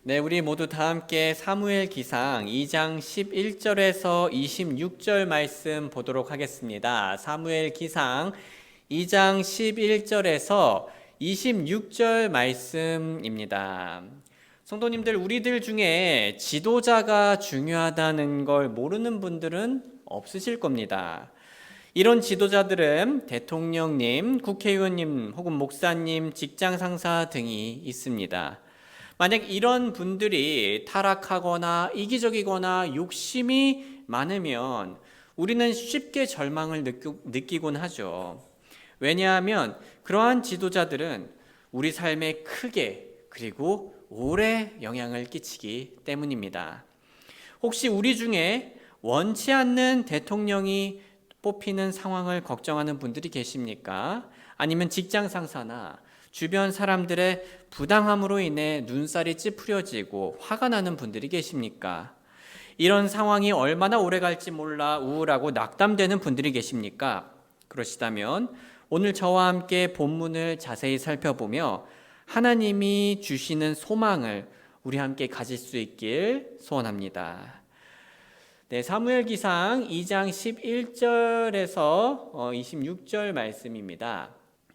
네, 우리 모두 다 함께 사무엘 기상 2장 11절에서 26절 말씀 보도록 하겠습니다. 사무엘 기상 2장 11절에서 26절 말씀입니다. 성도님들, 우리들 중에 지도자가 중요하다는 걸 모르는 분들은 없으실 겁니다. 이런 지도자들은 대통령님, 국회의원님 혹은 목사님, 직장 상사 등이 있습니다. 만약 이런 분들이 타락하거나 이기적이거나 욕심이 많으면 우리는 쉽게 절망을 느끼곤 하죠. 왜냐하면 그러한 지도자들은 우리 삶에 크게 그리고 오래 영향을 끼치기 때문입니다. 혹시 우리 중에 원치 않는 대통령이 뽑히는 상황을 걱정하는 분들이 계십니까? 아니면 직장 상사나 주변 사람들의 부당함으로 인해 눈살이 찌푸려지고 화가 나는 분들이 계십니까? 이런 상황이 얼마나 오래 갈지 몰라 우울하고 낙담되는 분들이 계십니까? 그러시다면 오늘 저와 함께 본문을 자세히 살펴보며 하나님이 주시는 소망을 우리 함께 가질 수 있길 소원합니다. 네, 사무엘기상 2장 11절에서 26절 말씀입니다.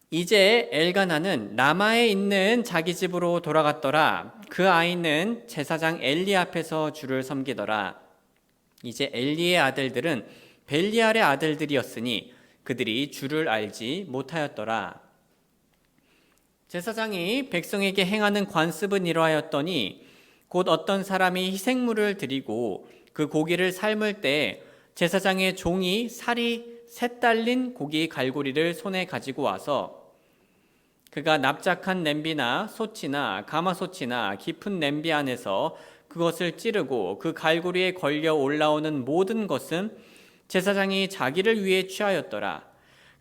이제 엘가나는 라마에 있는 자기 집으로 돌아갔더라. 그 아이는 제사장 엘리 앞에서 주를 섬기더라. 이제 엘리의 아들들은 벨리알의 아들들이었으니 그들이 주를 알지 못하였더라. 제사장이 백성에게 행하는 관습은 이러하였더니 곧 어떤 사람이 희생물을 드리고 그 고기를 삶을 때 제사장의 종이 살이 새 딸린 고기 갈고리를 손에 가지고 와서 그가 납작한 냄비나 솥이나 가마솥이나 깊은 냄비 안에서 그것을 찌르고 그 갈고리에 걸려 올라오는 모든 것은 제사장이 자기를 위해 취하였더라.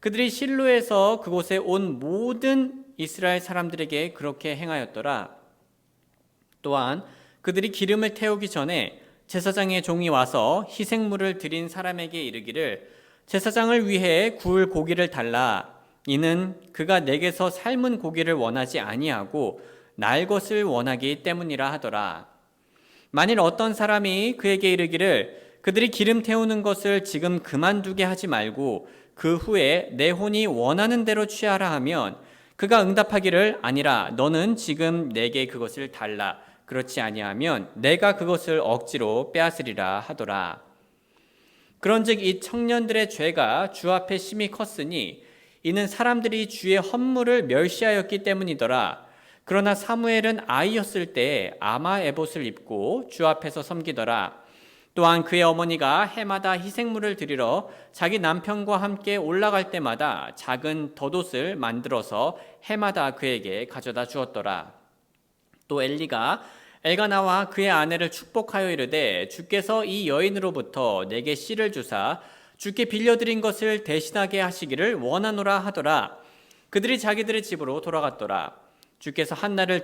그들이 실로에서 그곳에 온 모든 이스라엘 사람들에게 그렇게 행하였더라. 또한 그들이 기름을 태우기 전에 제사장의 종이 와서 희생물을 드린 사람에게 이르기를 제사장을 위해 구울 고기를 달라. 이는 그가 내게서 삶은 고기를 원하지 아니하고 날 것을 원하기 때문이라 하더라. 만일 어떤 사람이 그에게 이르기를 그들이 기름 태우는 것을 지금 그만두게 하지 말고 그 후에 내 혼이 원하는 대로 취하라 하면 그가 응답하기를 아니라 너는 지금 내게 그것을 달라. 그렇지 아니하면 내가 그것을 억지로 빼앗으리라 하더라. 그런즉 이 청년들의 죄가 주 앞에 심히 컸으니 이는 사람들이 주의 헌물을 멸시하였기 때문이더라. 그러나 사무엘은 아이였을 때 아마 에봇을 입고 주 앞에서 섬기더라. 또한 그의 어머니가 해마다 희생물을 드리러 자기 남편과 함께 올라갈 때마다 작은 덧옷을 만들어서 해마다 그에게 가져다 주었더라. 또 엘리가 엘가나와 그의 아내를 축복하여 이르되 주께서 이 여인으로부터 내게 씨를 주사 주께 빌려드린 것을 대신하게 하시기를 원하노라 하더라. 그들이 자기들의 집으로 돌아갔더라. 주께서 한나를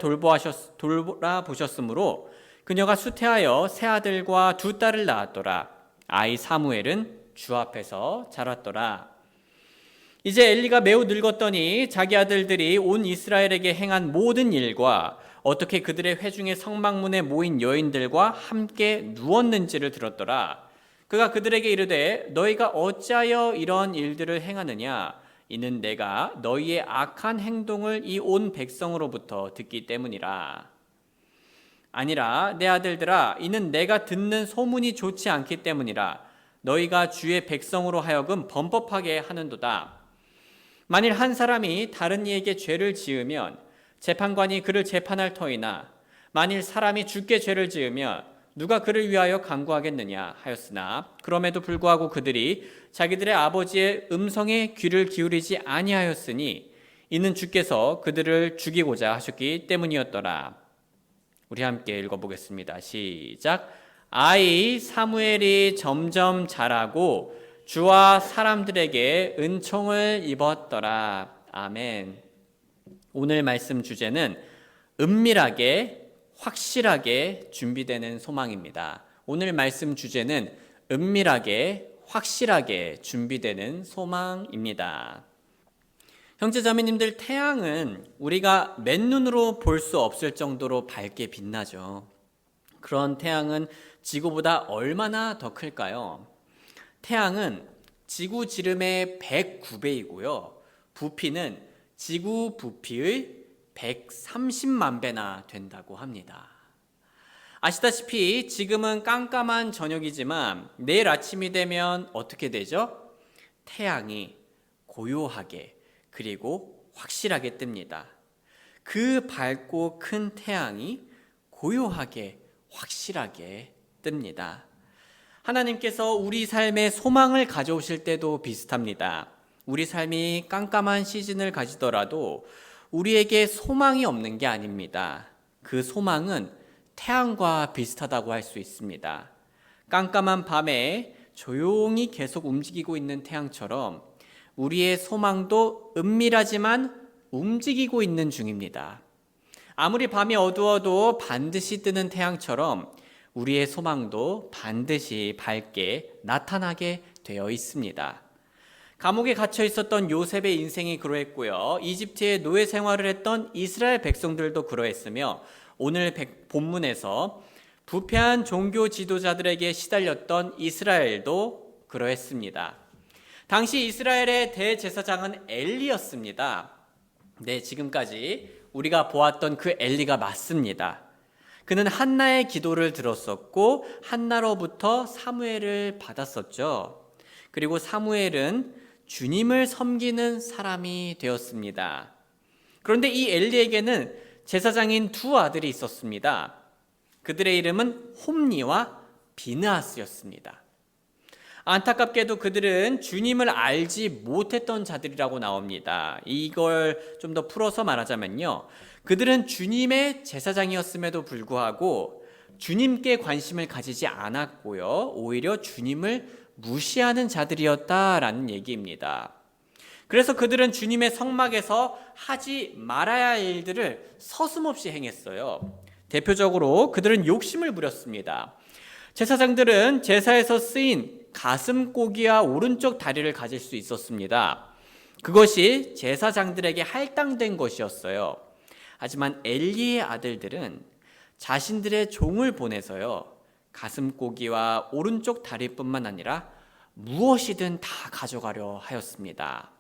돌아보셨으므로 그녀가 수태하여 세 아들과 두 딸을 낳았더라. 아이 사무엘은 주 앞에서 자랐더라. 이제 엘리가 매우 늙었더니 자기 아들들이 온 이스라엘에게 행한 모든 일과 어떻게 그들의 회중의 성막문에 모인 여인들과 함께 누웠는지를 들었더라. 그가 그들에게 이르되 너희가 어찌하여 이런 일들을 행하느냐? 이는 내가 너희의 악한 행동을 이 온 백성으로부터 듣기 때문이라. 아니라 내 아들들아, 이는 내가 듣는 소문이 좋지 않기 때문이라. 너희가 주의 백성으로 하여금 범법하게 하는도다. 만일 한 사람이 다른 이에게 죄를 지으면 재판관이 그를 재판할 터이나 만일 사람이 주께 죄를 지으면 누가 그를 위하여 간구하겠느냐 하였으나 그럼에도 불구하고 그들이 자기들의 아버지의 음성에 귀를 기울이지 아니하였으니 이는 주께서 그들을 죽이고자 하셨기 때문이었더라. 우리 함께 읽어보겠습니다. 시작. 아이 사무엘이 점점 자라고 주와 사람들에게 은총을 입었더라. 아멘. 오늘 말씀 주제는 은밀하게 확실하게 준비되는 소망입니다. 오늘 말씀 주제는 은밀하게 확실하게 준비되는 소망입니다. 형제자매님들, 태양은 우리가 맨눈으로 볼 수 없을 정도로 밝게 빛나죠. 그런 태양은 지구보다 얼마나 더 클까요? 태양은 지구 지름의 109배이고요. 부피는 지구 부피의 130만 배나 된다고 합니다. 아시다시피 지금은 깜깜한 저녁이지만 내일 아침이 되면 어떻게 되죠? 태양이 고요하게 그리고 확실하게 뜹니다. 그 밝고 큰 태양이 고요하게 확실하게 뜹니다. 하나님께서 우리 삶에 소망을 가져오실 때도 비슷합니다. 우리 삶이 깜깜한 시즌을 가지더라도 우리에게 소망이 없는 게 아닙니다. 그 소망은 태양과 비슷하다고 할 수 있습니다. 깜깜한 밤에 조용히 계속 움직이고 있는 태양처럼 우리의 소망도 은밀하지만 움직이고 있는 중입니다. 아무리 밤이 어두워도 반드시 뜨는 태양처럼 우리의 소망도 반드시 밝게 나타나게 되어 있습니다. 감옥에 갇혀 있었던 요셉의 인생이 그러했고요. 이집트의 노예 생활을 했던 이스라엘 백성들도 그러했으며 오늘 본문에서 부패한 종교 지도자들에게 시달렸던 이스라엘도 그러했습니다. 당시 이스라엘의 대제사장은 엘리였습니다. 네, 지금까지 우리가 보았던 그 엘리가 맞습니다. 그는 한나의 기도를 들었었고 한나로부터 사무엘을 받았었죠. 그리고 사무엘은 주님을 섬기는 사람이 되었습니다. 그런데 이 엘리에게는 제사장인 두 아들이 있었습니다. 그들의 이름은 홈니와 비느하스였습니다. 안타깝게도 그들은 주님을 알지 못했던 자들이라고 나옵니다. 이걸 좀 더 풀어서 말하자면요. 그들은 주님의 제사장이었음에도 불구하고 주님께 관심을 가지지 않았고요. 오히려 주님을 무시하는 자들이었다라는 얘기입니다. 그래서 그들은 주님의 성막에서 하지 말아야 할 일들을 서슴없이 행했어요. 대표적으로 그들은 욕심을 부렸습니다. 제사장들은 제사에서 쓰인 가슴고기와 오른쪽 다리를 가질 수 있었습니다. 그것이 제사장들에게 할당된 것이었어요. 하지만 엘리의 아들들은 자신들의 종을 보내서요, 가슴고기와 오른쪽 다리뿐만 아니라 무엇이든 다 가져가려 하였습니다.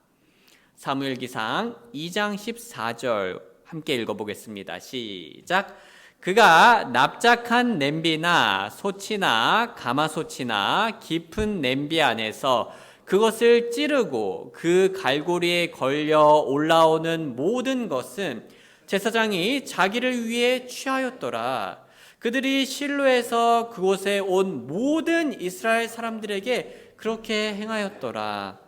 사무엘기상 2장 14절 함께 읽어보겠습니다. 시작. 그가 납작한 냄비나 솥이나 가마솥이나 깊은 냄비 안에서 그것을 찌르고 그 갈고리에 걸려 올라오는 모든 것은 제사장이 자기를 위해 취하였더라. 그들이 실로에서 그곳에 온 모든 이스라엘 사람들에게 그렇게 행하였더라.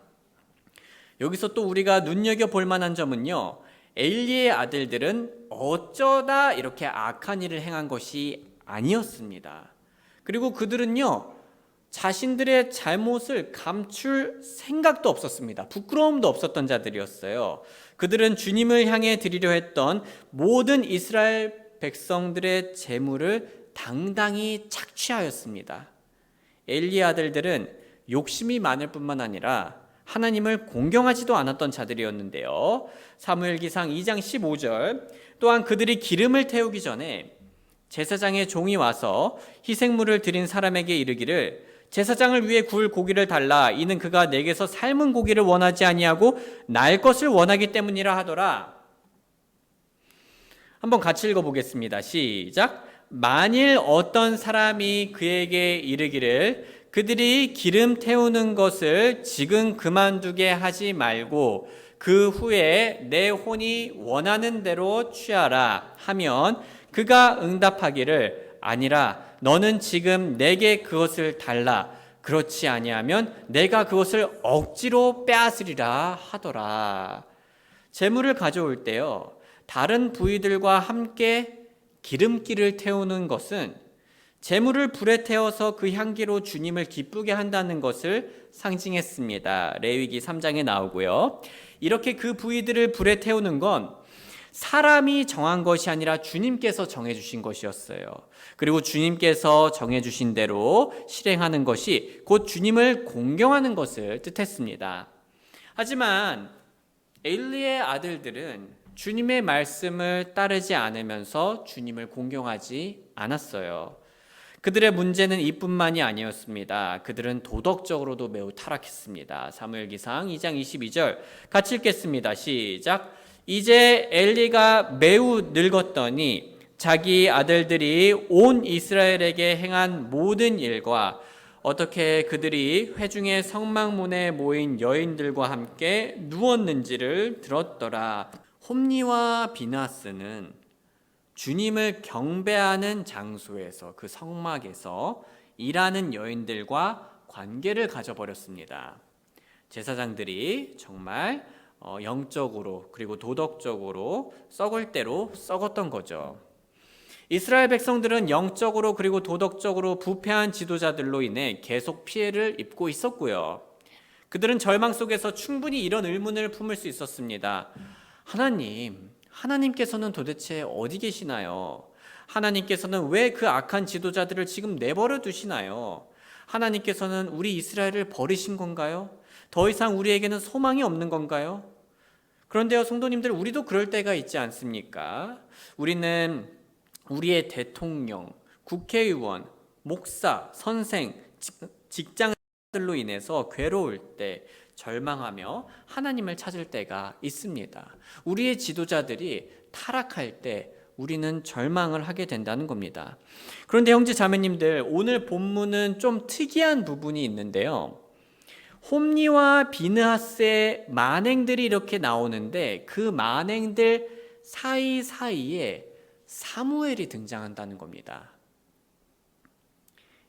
여기서 또 우리가 눈여겨볼 만한 점은요, 엘리의 아들들은 어쩌다 이렇게 악한 일을 행한 것이 아니었습니다. 그리고 그들은요, 자신들의 잘못을 감출 생각도 없었습니다. 부끄러움도 없었던 자들이었어요. 그들은 주님을 향해 드리려 했던 모든 이스라엘 백성들의 재물을 당당히 착취하였습니다. 엘리의 아들들은 욕심이 많을 뿐만 아니라 하나님을 공경하지도 않았던 자들이었는데요. 사무엘기상 2장 15절, 또한 그들이 기름을 태우기 전에 제사장의 종이 와서 희생물을 드린 사람에게 이르기를 제사장을 위해 구울 고기를 달라. 이는 그가 내게서 삶은 고기를 원하지 아니하고 날 것을 원하기 때문이라 하더라. 한번 같이 읽어보겠습니다. 시작. 만일 어떤 사람이 그에게 이르기를 그들이 기름 태우는 것을 지금 그만두게 하지 말고 그 후에 내 혼이 원하는 대로 취하라 하면 그가 응답하기를 아니라 너는 지금 내게 그것을 달라. 그렇지 아니하면 내가 그것을 억지로 빼앗으리라 하더라. 재물을 가져올 때요, 다른 부위들과 함께 기름기를 태우는 것은 재물을 불에 태워서 그 향기로 주님을 기쁘게 한다는 것을 상징했습니다. 레위기 3장에 나오고요. 이렇게 그 부위들을 불에 태우는 건 사람이 정한 것이 아니라 주님께서 정해주신 것이었어요. 그리고 주님께서 정해주신 대로 실행하는 것이 곧 주님을 공경하는 것을 뜻했습니다. 하지만 엘리의 아들들은 주님의 말씀을 따르지 않으면서 주님을 공경하지 않았어요. 그들의 문제는 이뿐만이 아니었습니다. 그들은 도덕적으로도 매우 타락했습니다. 사무엘기상 2장 22절 같이 읽겠습니다. 시작. 이제 엘리가 매우 늙었더니 자기 아들들이 온 이스라엘에게 행한 모든 일과 어떻게 그들이 회중의 성막문에 모인 여인들과 함께 누웠는지를 들었더라. 홈니와 비나스는 주님을 경배하는 장소에서, 그 성막에서 일하는 여인들과 관계를 가져버렸습니다. 제사장들이 정말 영적으로 그리고 도덕적으로 썩을 대로 썩었던 거죠. 이스라엘 백성들은 영적으로 그리고 도덕적으로 부패한 지도자들로 인해 계속 피해를 입고 있었고요. 그들은 절망 속에서 충분히 이런 의문을 품을 수 있었습니다. 하나님께서는 도대체 어디 계시나요? 하나님께서는 왜 그 악한 지도자들을 지금 내버려 두시나요? 하나님께서는 우리 이스라엘을 버리신 건가요? 더 이상 우리에게는 소망이 없는 건가요? 그런데요, 성도님들, 우리도 그럴 때가 있지 않습니까? 우리는 우리의 대통령, 국회의원, 목사, 선생, 직장들로 인해서 괴로울 때, 절망하며 하나님을 찾을 때가 있습니다. 우리의 지도자들이 타락할 때 우리는 절망을 하게 된다는 겁니다. 그런데 형제 자매님들, 오늘 본문은 좀 특이한 부분이 있는데요. 홈니와 비느하스의 만행들이 이렇게 나오는데 그 만행들 사이사이에 사무엘이 등장한다는 겁니다.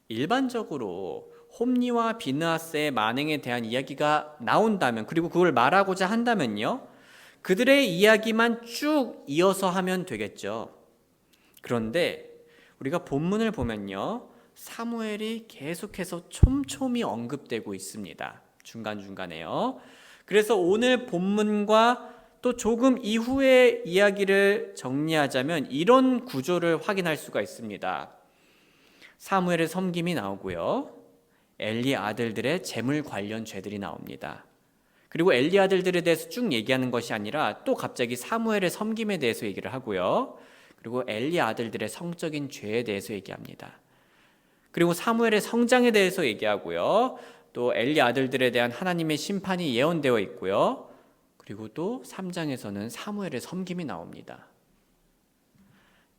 일반적으로 홈니와 비느하스의 만행에 대한 이야기가 나온다면, 그리고 그걸 말하고자 한다면요, 그들의 이야기만 쭉 이어서 하면 되겠죠. 그런데 우리가 본문을 보면요, 사무엘이 계속해서 촘촘히 언급되고 있습니다. 중간중간에요. 그래서 오늘 본문과 또 조금 이후의 이야기를 정리하자면 이런 구조를 확인할 수가 있습니다. 사무엘의 섬김이 나오고요, 엘리 아들들의 재물 관련 죄들이 나옵니다. 그리고 엘리 아들들에 대해서 쭉 얘기하는 것이 아니라 또 갑자기 사무엘의 섬김에 대해서 얘기를 하고요, 그리고 엘리 아들들의 성적인 죄에 대해서 얘기합니다. 그리고 사무엘의 성장에 대해서 얘기하고요, 또 엘리 아들들에 대한 하나님의 심판이 예언되어 있고요, 그리고 또 3장에서는 사무엘의 섬김이 나옵니다.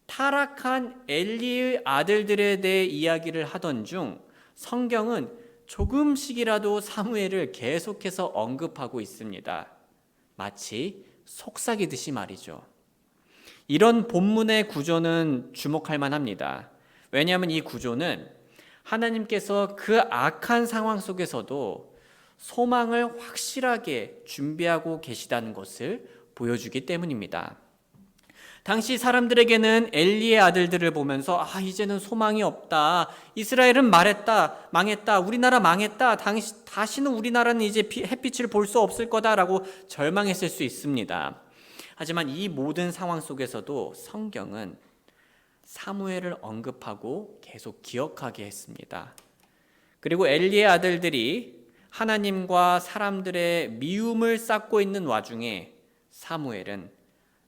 타락한 엘리의 아들들에 대해 이야기를 하던 중 성경은 조금씩이라도 사무엘을 계속해서 언급하고 있습니다. 마치 속삭이듯이 말이죠. 이런 본문의 구조는 주목할 만합니다. 왜냐하면 이 구조는 하나님께서 그 악한 상황 속에서도 소망을 확실하게 준비하고 계시다는 것을 보여주기 때문입니다. 당시 사람들에게는 엘리의 아들들을 보면서 이제는 소망이 없다, 이스라엘은 망했다, 우리나라 망했다, 다시는 우리나라는 이제 햇빛을 볼 수 없을 거다라고 절망했을 수 있습니다. 하지만 이 모든 상황 속에서도 성경은 사무엘을 언급하고 계속 기억하게 했습니다. 그리고 엘리의 아들들이 하나님과 사람들의 미움을 쌓고 있는 와중에 사무엘은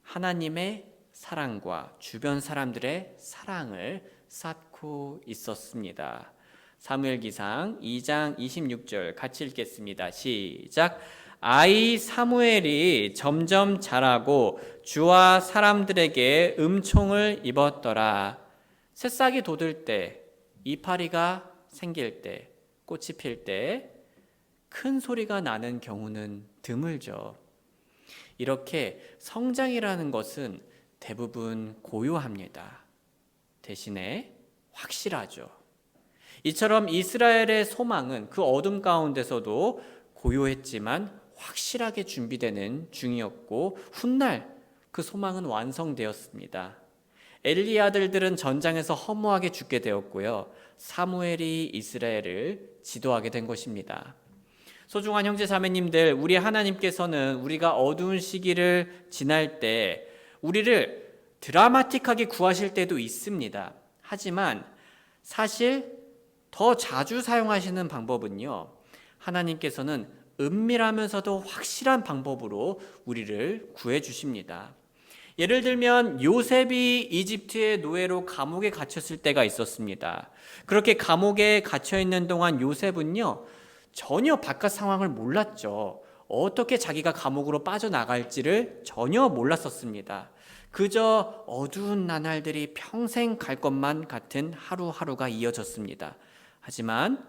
하나님의 사랑과 주변 사람들의 사랑을 쌓고 있었습니다. 사무엘기상 2장 26절 같이 읽겠습니다. 시작. 아이 사무엘이 점점 자라고 주와 사람들에게 음총을 입었더라. 새싹이 돋을 때, 이파리가 생길 때, 꽃이 필 때 큰 소리가 나는 경우는 드물죠. 이렇게 성장이라는 것은 대부분 고요합니다. 대신에 확실하죠. 이처럼 이스라엘의 소망은 그 어둠 가운데서도 고요했지만 확실하게 준비되는 중이었고, 훗날 그 소망은 완성되었습니다. 엘리 아들들은 전장에서 허무하게 죽게 되었고요, 사무엘이 이스라엘을 지도하게 된 것입니다. 소중한 형제 자매님들, 우리 하나님께서는 우리가 어두운 시기를 지날 때 우리를 드라마틱하게 구하실 때도 있습니다. 하지만 사실 더 자주 사용하시는 방법은요, 하나님께서는 은밀하면서도 확실한 방법으로 우리를 구해 주십니다. 예를 들면 요셉이 이집트의 노예로 감옥에 갇혔을 때가 있었습니다. 그렇게 감옥에 갇혀 있는 동안 요셉은요, 전혀 바깥 상황을 몰랐죠. 어떻게 자기가 감옥으로 빠져나갈지를 전혀 몰랐었습니다. 그저 어두운 나날들이 평생 갈 것만 같은 하루하루가 이어졌습니다. 하지만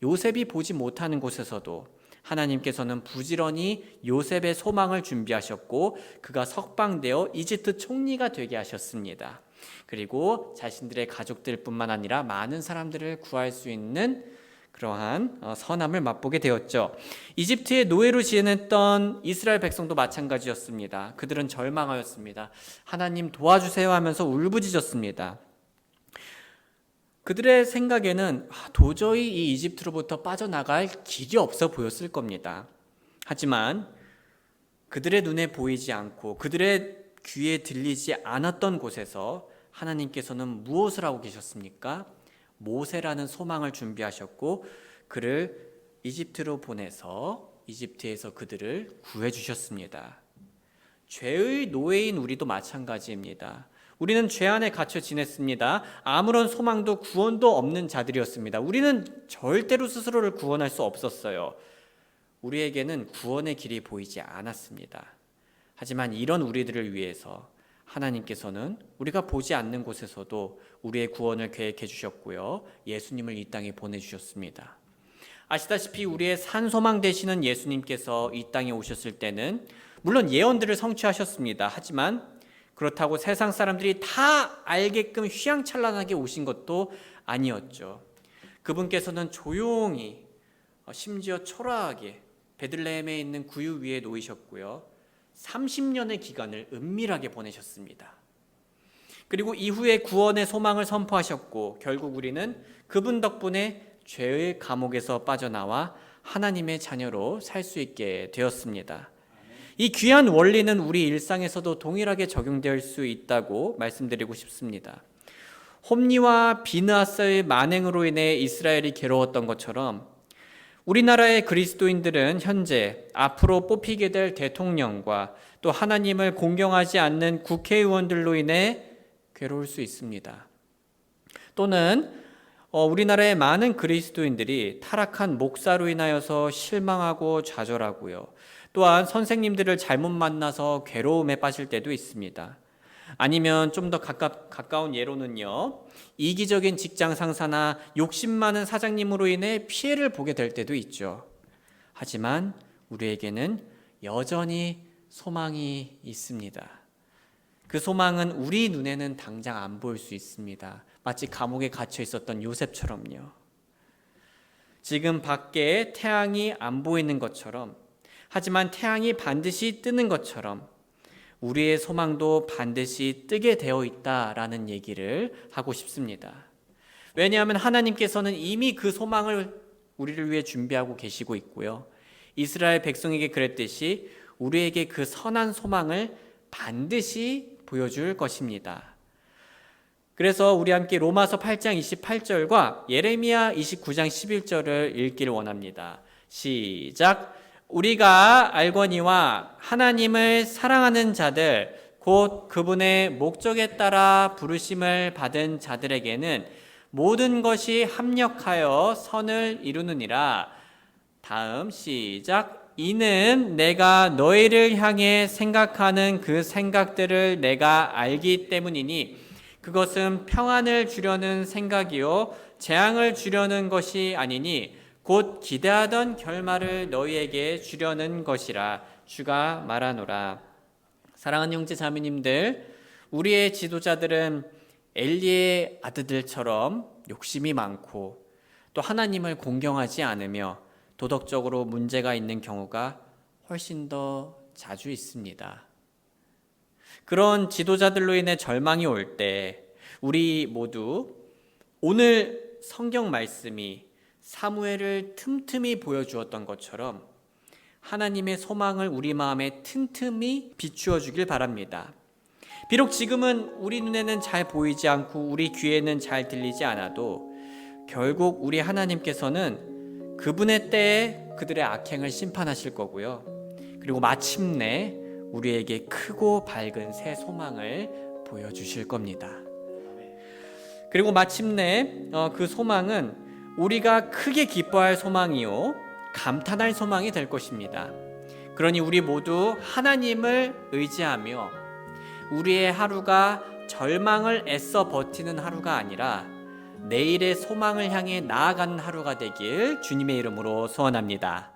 요셉이 보지 못하는 곳에서도 하나님께서는 부지런히 요셉의 소망을 준비하셨고 그가 석방되어 이집트 총리가 되게 하셨습니다. 그리고 자신들의 가족들뿐만 아니라 많은 사람들을 구할 수 있는 그러한 선함을 맛보게 되었죠. 이집트의 노예로 지냈던 이스라엘 백성도 마찬가지였습니다. 그들은 절망하였습니다. 하나님 도와주세요 하면서 울부짖었습니다. 그들의 생각에는 도저히 이 이집트로부터 빠져나갈 길이 없어 보였을 겁니다. 하지만 그들의 눈에 보이지 않고 그들의 귀에 들리지 않았던 곳에서 하나님께서는 무엇을 하고 계셨습니까? 모세라는 소망을 준비하셨고 그를 이집트로 보내서 이집트에서 그들을 구해 주셨습니다. 죄의 노예인 우리도 마찬가지입니다. 우리는 죄 안에 갇혀 지냈습니다. 아무런 소망도 구원도 없는 자들이었습니다. 우리는 절대로 스스로를 구원할 수 없었어요. 우리에게는 구원의 길이 보이지 않았습니다. 하지만 이런 우리들을 위해서 하나님께서는 우리가 보지 않는 곳에서도 우리의 구원을 계획해 주셨고요. 예수님을 이 땅에 보내주셨습니다. 아시다시피 우리의 산소망 되시는 예수님께서 이 땅에 오셨을 때는 물론 예언들을 성취하셨습니다. 하지만 그렇다고 세상 사람들이 다 알게끔 휘황찬란하게 오신 것도 아니었죠. 그분께서는 조용히 심지어 초라하게 베들레헴에 있는 구유 위에 놓이셨고요. 30년의 기간을 은밀하게 보내셨습니다. 그리고 이후에 구원의 소망을 선포하셨고 결국 우리는 그분 덕분에 죄의 감옥에서 빠져나와 하나님의 자녀로 살 수 있게 되었습니다. 이 귀한 원리는 우리 일상에서도 동일하게 적용될 수 있다고 말씀드리고 싶습니다. 홈리와 비느하스의 만행으로 인해 이스라엘이 괴로웠던 것처럼 우리나라의 그리스도인들은 현재 앞으로 뽑히게 될 대통령과 또 하나님을 공경하지 않는 국회의원들로 인해 괴로울 수 있습니다. 또는 우리나라의 많은 그리스도인들이 타락한 목사로 인하여서 실망하고 좌절하고요. 또한 선생님들을 잘못 만나서 괴로움에 빠질 때도 있습니다. 아니면 좀 더 가까운 예로는요, 이기적인 직장 상사나 욕심 많은 사장님으로 인해 피해를 보게 될 때도 있죠. 하지만 우리에게는 여전히 소망이 있습니다. 그 소망은 우리 눈에는 당장 안 보일 수 있습니다. 마치 감옥에 갇혀 있었던 요셉처럼요. 지금 밖에 태양이 안 보이는 것처럼, 하지만 태양이 반드시 뜨는 것처럼 우리의 소망도 반드시 뜨게 되어 있다라는 얘기를 하고 싶습니다. 왜냐하면 하나님께서는 이미 그 소망을 우리를 위해 준비하고 계시고 있고요. 이스라엘 백성에게 그랬듯이 우리에게 그 선한 소망을 반드시 보여줄 것입니다. 그래서 우리 함께 로마서 8장 28절과 예레미야 29장 11절을 읽기를 원합니다. 시작! 우리가 알거니와 하나님을 사랑하는 자들 곧 그분의 목적에 따라 부르심을 받은 자들에게는 모든 것이 합력하여 선을 이루느니라. 다음 시작. 이는 내가 너희를 향해 생각하는 그 생각들을 내가 알기 때문이니 그것은 평안을 주려는 생각이요 재앙을 주려는 것이 아니니 곧 기대하던 결말을 너희에게 주려는 것이라 주가 말하노라. 사랑하는 형제 자매님들, 우리의 지도자들은 엘리의 아들들처럼 욕심이 많고 또 하나님을 공경하지 않으며 도덕적으로 문제가 있는 경우가 훨씬 더 자주 있습니다. 그런 지도자들로 인해 절망이 올 때 우리 모두 오늘 성경 말씀이 사무엘을 틈틈이 보여주었던 것처럼 하나님의 소망을 우리 마음에 틈틈이 비추어 주길 바랍니다. 비록 지금은 우리 눈에는 잘 보이지 않고 우리 귀에는 잘 들리지 않아도 결국 우리 하나님께서는 그분의 때에 그들의 악행을 심판하실 거고요. 그리고 마침내 우리에게 크고 밝은 새 소망을 보여주실 겁니다. 그리고 마침내 그 소망은 우리가 크게 기뻐할 소망이요 감탄할 소망이 될 것입니다. 그러니 우리 모두 하나님을 의지하며 우리의 하루가 절망을 애써 버티는 하루가 아니라 내일의 소망을 향해 나아가는 하루가 되길 주님의 이름으로 소원합니다.